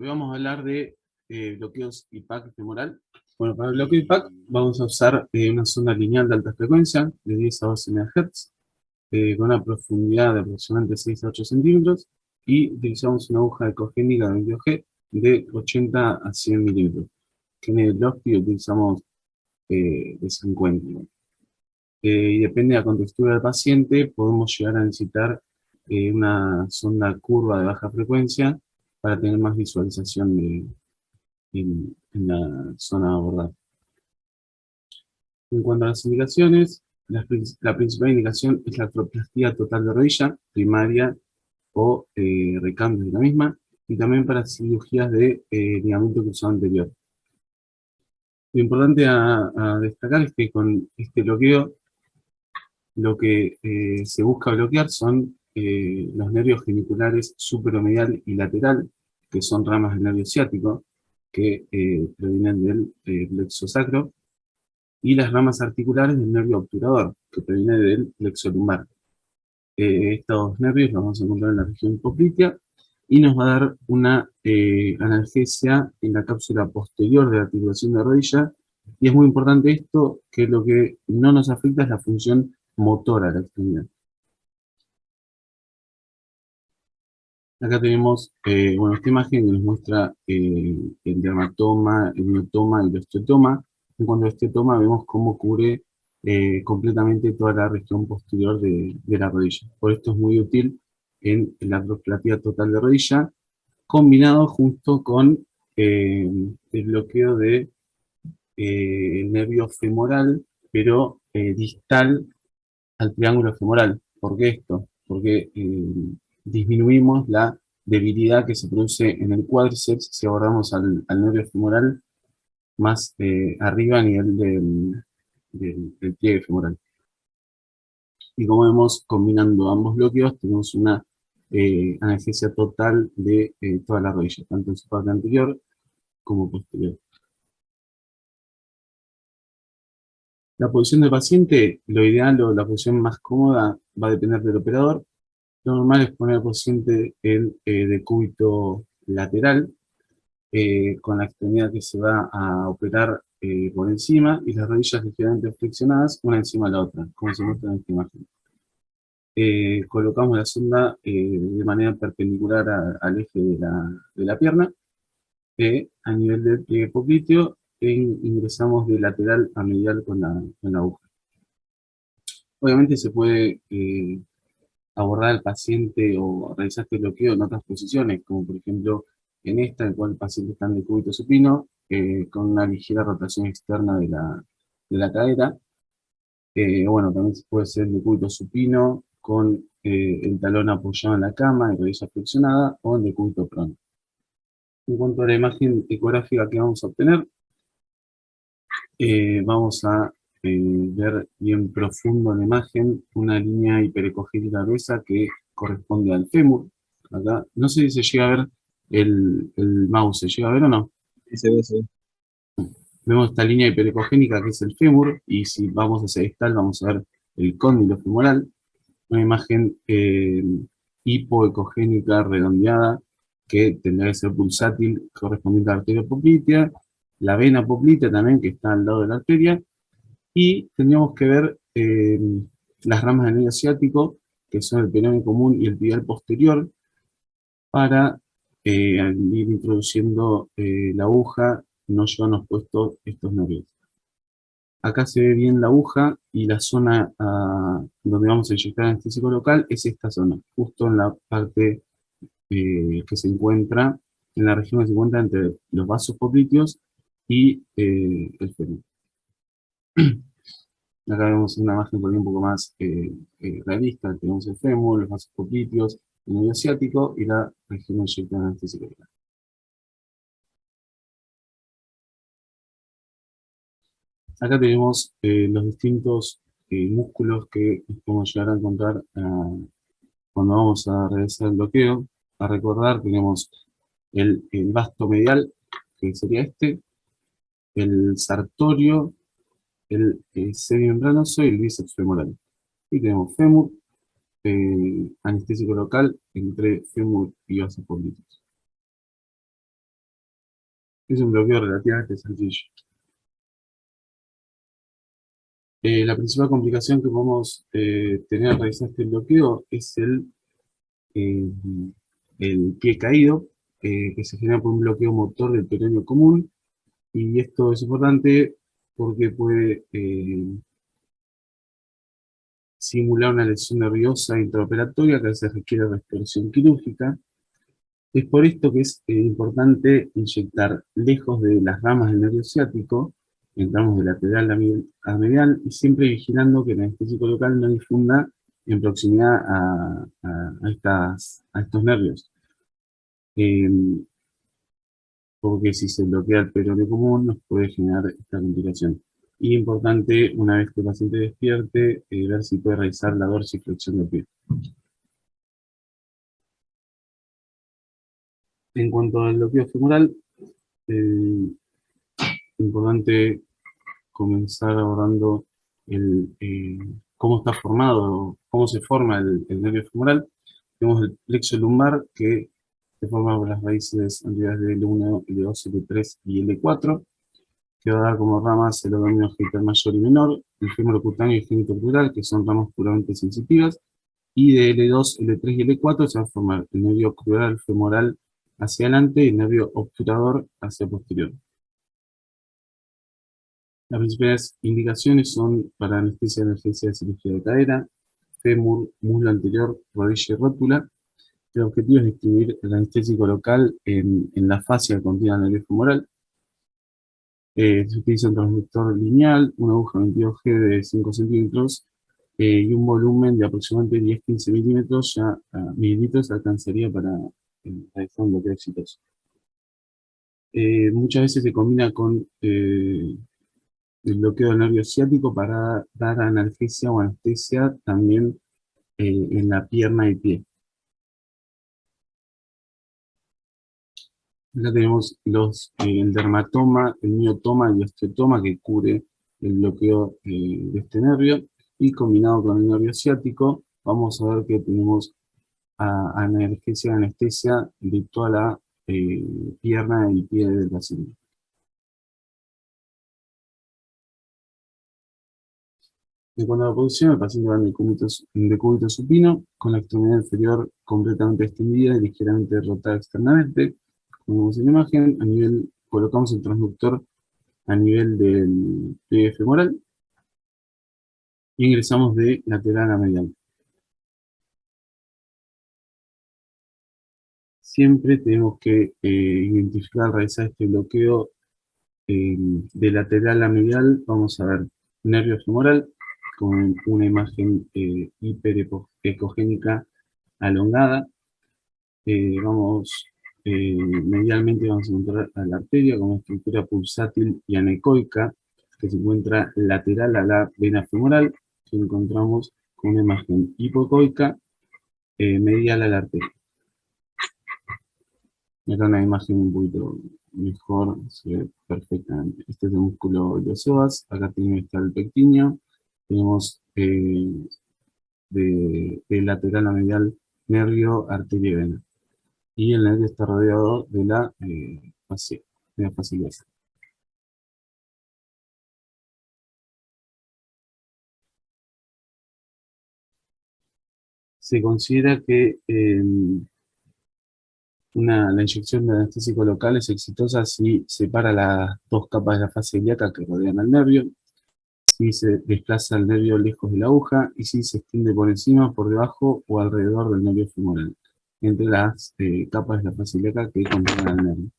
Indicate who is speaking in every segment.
Speaker 1: Hoy vamos a hablar de bloqueos IPAC femoral. Bueno, para el bloqueo IPAC vamos a usar una sonda lineal de alta frecuencia de 10 a 12 MHz con una profundidad de aproximadamente 6 a 8 centímetros y utilizamos una aguja ecogénica de 22G de 80 a 100 milímetros. Que en el óptico utilizamos de 50. Y depende de la contextura del paciente, podemos llegar a necesitar una sonda curva de baja frecuencia para tener más visualización en la zona abordada. En cuanto a las indicaciones, la principal indicación es la artroplastia total de rodilla, primaria o recambio de la misma, y también para cirugías de ligamento cruzado anterior. Lo importante a destacar es que con este bloqueo lo que se busca bloquear son los nervios geniculares superomedial y lateral, que son ramas del nervio ciático, que provienen del plexo sacro, y las ramas articulares del nervio obturador, que proviene del plexo lumbar. Estos nervios los vamos a encontrar en la región poplitea y nos va a dar una analgesia en la cápsula posterior de la articulación de rodilla. Y es muy importante esto, que lo que no nos afecta es la función motora de la extremidad. Acá tenemos bueno, esta imagen que nos muestra el dermatoma, el miotoma y el osteotoma. En cuanto al osteotoma vemos cómo cubre completamente toda la región posterior de la rodilla. Por esto es muy útil en la artroplastia total de rodilla, combinado justo con el bloqueo de el nervio femoral, pero distal al triángulo femoral. ¿Por qué esto? Porque disminuimos la debilidad que se produce en el cuádriceps si abordamos al nervio femoral más arriba a nivel del pliegue femoral. Y como vemos, combinando ambos bloqueos, tenemos una analgesia total de toda la rodilla, tanto en su parte anterior como posterior. La posición del paciente, lo ideal o la posición más cómoda va a depender del operador. Lo normal es poner al paciente en decúbito lateral, con la extremidad que se va a operar por encima y las rodillas ligeramente flexionadas una encima de la otra, como se muestra en esta imagen. Colocamos la sonda de manera perpendicular al eje de la pierna, a nivel del pliegue popliteo, e ingresamos de lateral a medial con la aguja. Obviamente se puede abordar al paciente o realizar este bloqueo en otras posiciones, como por ejemplo en esta, en la cual el paciente está en decúbito supino, con una ligera rotación externa de la cadera. Bueno, también puede ser en decúbito supino, con el talón apoyado en la cama y rodilla flexionada, o en decúbito prono. En cuanto a la imagen ecográfica que vamos a obtener, vamos a ver bien profundo en la imagen una línea hiperecogénica gruesa que corresponde al fémur. Acá, no sé si se llega a ver el mouse, ¿se llega a ver o no?
Speaker 2: Sí, se ve, se ve.
Speaker 1: Vemos esta línea hiperecogénica que es el fémur, y si vamos hacia distal vamos a ver el cóndilo femoral, una imagen hipoecogénica redondeada que tendrá que ser pulsátil correspondiente a la arteria poplitea, la vena poplitea también que está al lado de la arteria, y tendríamos que ver las ramas del nervio ciático, que son el peroneo común y el tibial posterior, para ir introduciendo la aguja, no llevarnos puestos estos nervios. Acá se ve bien la aguja y la zona donde vamos a inyectar anestésico local es esta zona, justo en la parte que se encuentra, en la región que se encuentra entre los vasos popliteos y el fémur. Acá vemos una imagen por ahí un poco más realista. Tenemos el fémur, los vasos popliteos, el nervio ciático y la región inyectada anestésico local. Acá tenemos los distintos músculos que podemos llegar a encontrar cuando vamos a realizar el bloqueo. A recordar, tenemos el vasto medial, que sería este, el sartorio, el semimembranoso y el bíceps femoral. Y tenemos fémur, anestésico local entre fémur y vasos popliteos. Es un bloqueo relativamente sencillo. La principal complicación que podemos tener al realizar este bloqueo es eh, el pie caído, que se genera por un bloqueo motor del peroneo común, y esto es importante porque puede simular una lesión nerviosa intraoperatoria que a veces requiere restauración quirúrgica. Es por esto que es importante inyectar lejos de las ramas del nervio ciático, entramos de lateral a medial, y siempre vigilando que el anestésico local no difunda en proximidad a estos nervios. Eh, Porque si se bloquea el peroneo común nos puede generar esta complicación. Y importante, una vez que el paciente despierte, ver si puede realizar la dorsiflexión del pie. En cuanto al bloqueo femoral, eh, importante comenzar abordando cómo está formado, cómo se forma el nervio femoral. Tenemos el plexo lumbar que se forma por las raíces anteriores de L1, L2, L3 y L4, que va a dar como ramas el órgano genital mayor y menor, el fémur cutáneo y el genitoural, que son ramas puramente sensitivas, y de L2, L3 y L4 se va a formar el nervio crural femoral hacia adelante y el nervio obturador hacia posterior. Las principales indicaciones son para anestesia de emergencia de cirugía de cadera, fémur, muslo anterior, rodilla y rótula. El objetivo es distribuir el anestésico local en la fascia continua del nervio femoral. Se utiliza un transductor lineal, una aguja 22G de 5 centímetros y un volumen de aproximadamente 10-15 milímetros, mililitros alcanzaría para realizar un bloqueo exitoso. Muchas veces se combina con el bloqueo del nervio ciático para dar analgesia o anestesia también en la pierna y pie. Acá tenemos el dermatoma, el miotoma y el osteotoma que cubre el bloqueo de este nervio, y combinado con el nervio ciático vamos a ver que tenemos analgesia y anestesia de toda la pierna y pie del paciente. En cuanto a la posición, el paciente va en decúbito supino, con la extremidad inferior completamente extendida y ligeramente rotada externamente. Como vemos en la imagen, colocamos el transductor a nivel del pliegue femoral y ingresamos de lateral a medial. Siempre tenemos que identificar, realizar este bloqueo de lateral a medial. Vamos a ver nervio femoral con una imagen hiperecogénica alongada. Medialmente vamos a encontrar a la arteria con una estructura pulsátil y anecoica que se encuentra lateral a la vena femoral, que encontramos con una imagen hipocoica medial a la arteria. Acá una imagen un poquito mejor, se ve perfectamente. Este es el músculo de psoas, acá tiene está el pectíneo, tenemos de lateral a medial nervio, arteria y vena. Y el nervio está rodeado de la fascia, de la fascia gruesa. Se considera que la inyección de anestésico local es exitosa si separa las dos capas de la fascia ilíaca que rodean al nervio, si se desplaza el nervio lejos de la aguja y si se extiende por encima, por debajo o alrededor del nervio femoral, entre las capas de la fascia ilíaca que controlan el nervio.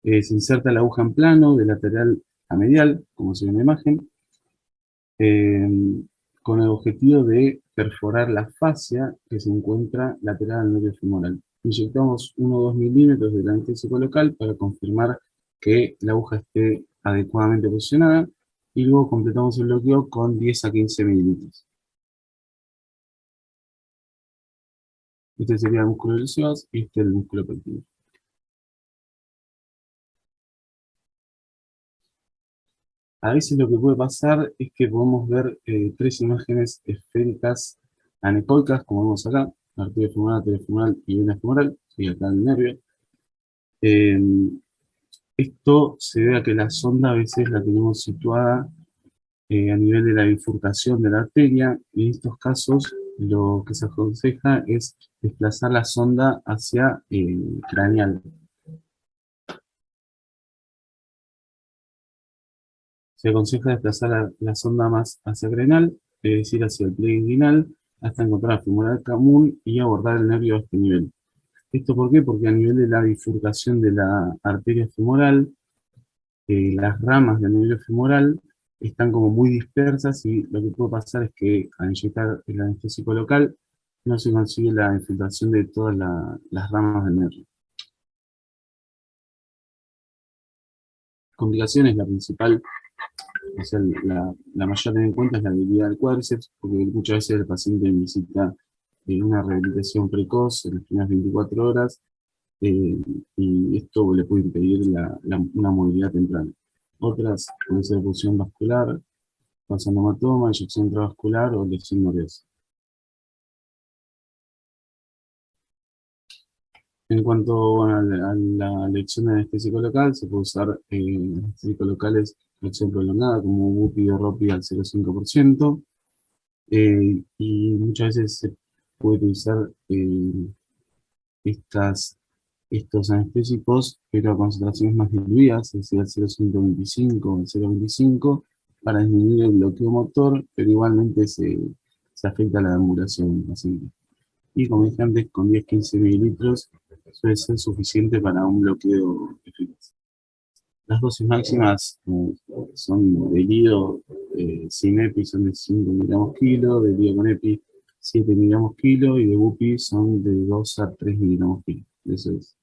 Speaker 1: Se inserta la aguja en plano, de lateral a medial, como se ve en la imagen, eh, con el objetivo de perforar la fascia que se encuentra lateral al nervio femoral. Inyectamos 1 o 2 milímetros del anestésico local para confirmar que la aguja esté adecuadamente posicionada y luego completamos el bloqueo con 10 a 15 mililitros. Este sería el músculo del psoas y este el músculo pectíneo. A veces lo que puede pasar es que podemos ver tres imágenes esféricas anecoicas, como vemos acá, arteria femoral y vena femoral, y acá el nervio. Eh, Esto se debe a que la sonda a veces la tenemos situada a nivel de la bifurcación de la arteria, y en estos casos lo que se aconseja es desplazar la sonda hacia craneal. Se aconseja desplazar la sonda más hacia craneal, es decir, hacia el pliegue inguinal, hasta encontrar la femoral común y abordar el nervio a este nivel. ¿Esto por qué? Porque a nivel de la bifurcación de la arteria femoral, las ramas del nervio femoral están como muy dispersas, y lo que puede pasar es que al inyectar el anestésico local no se consigue la infiltración de todas las ramas del nervio. Complicaciones, la principal, o sea, la mayor a tener en cuenta es la debilidad del cuádriceps, porque muchas veces el paciente necesita una rehabilitación precoz en las primeras 24 horas, eh, y esto le puede impedir una movilidad temprana. Otras pueden ser punción vascular, hematoma, inyección intravascular o lesión nerviosa. En cuanto a la elección de anestésico local, se puede usar anestésicos locales de acción prolongada, como bupi o ropi al 0,5%, y muchas veces se puede utilizar estas, estos anestésicos, pero a concentraciones más diluidas, es decir, al 0,125 o al 0,25, para disminuir el bloqueo motor, pero igualmente se afecta la deambulación del paciente. Y como dije antes, con 10-15 mililitros suele ser suficiente para un bloqueo eficaz. Las dosis máximas son de LIDO sin EPI son de 5 miligramos kilo, de LIDO con EPI 7 miligramos kilo, y de UPI son de 2 a 3 miligramos kilo. Eso es.